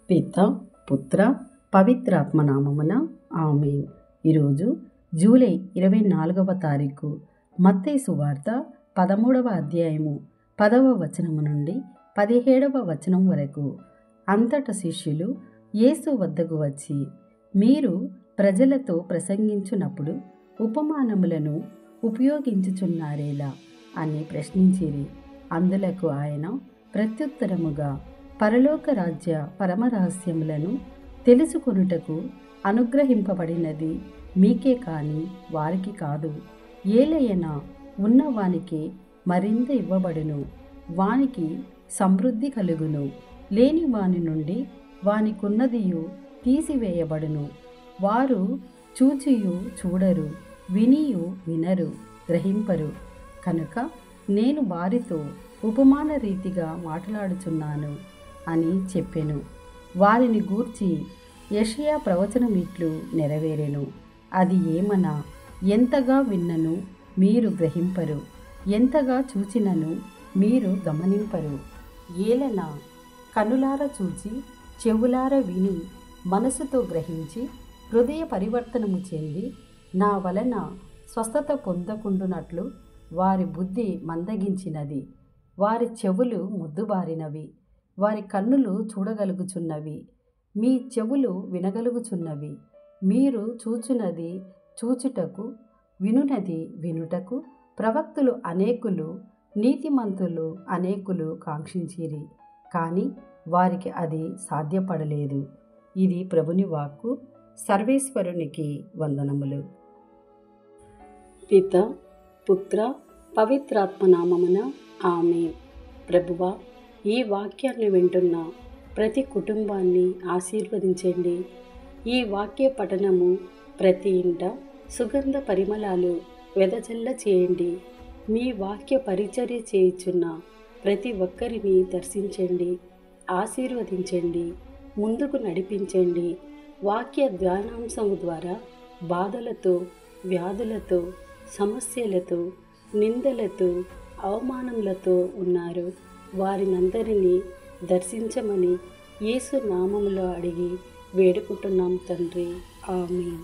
పిత పుత్ర పవిత్రాత్మ నామమున ఆమేన్. ఈరోజు జూలై 24వ తారీఖు. మత్తయి సువార్త 13వ అధ్యాయము 10వ వచనము నుండి 17వ వచనం వరకు. అంతట శిష్యులు యేసు వద్దకు వచ్చి, మీరు ప్రజలతో ప్రసంగించున్నప్పుడు ఉపమానములను ఉపయోగించుచున్నారేలా అని ప్రశ్నించిరి. అందులకు ఆయన ప్రత్యుత్తరముగా, పరలోక రాజ్య పరమరహస్యములను తెలుసుకొనుటకు అనుగ్రహింపబడినది మీకే కాని వారికి కాదు. ఏలయనా ఉన్నవానికి మరింత ఇవ్వబడును, వానికి సమృద్ధి కలుగును. లేని వాని నుండి వానికున్నదియు తీసివేయబడును. వారు చూచియు చూడరు, వినియు వినరు, గ్రహింపరు. కనుక నేను వారితో ఉపమాన రీతిగా మాట్లాడుచున్నాను అని చెప్పెను. వారిని గూర్చి యెషయా ప్రవచనమిట్లు నెరవేరెను. అది ఏమనా, ఎంతగా విన్నను మీరు గ్రహింపరు, ఎంతగా చూచినను మీరు గమనింపరు. ఏలనా కనులార చూచి చెవులార విని మనసుతో గ్రహించి హృదయ పరివర్తనము చెంది నా వలన స్వస్థత పొందకుండునట్లు వారి బుద్ధి మందగించినది. వారి చెవులు ముద్దుబారినవి, వారి కన్నులు చూడగలుగుచున్నవి, మీ చెవులు వినగలుగుచున్నవి. మీరు చూచున్నది చూచుటకు, వినునది వినుటకు ప్రవక్తలు అనేకులు, నీతిమంతులు అనేకులు కాంక్షించిరి, కానీ వారికి అది సాధ్యపడలేదు. ఇది ప్రభుని వాక్కు. సర్వేశ్వరునికి వందనములు. పిత పుత్ర పవిత్రాత్మ నామమున ఆమేన్. ప్రభువా, ఈ వాక్యాన్ని వింటున్న ప్రతి కుటుంబాన్ని ఆశీర్వదించండి. ఈ వాక్య పఠనము ప్రతి ఇంట సుగంధ పరిమళాలు వెదజల్ల చేయండి. మీ వాక్య పరిచర్య చేయుచున్న ప్రతి ఒక్కరిని దర్శించండి, ఆశీర్వదించండి, ముందుకు నడిపించండి. వాక్య ధ్యానాంశము ద్వారా బాధలతో, వ్యాధులతో, సమస్యలతో, నిందలతో, అవమానములతో ఉన్నారు. వారినందరినీ దర్శించమని యేసు నామములో అడిగి వేడుకుంటున్నాం తండ్రి. ఆమేన్.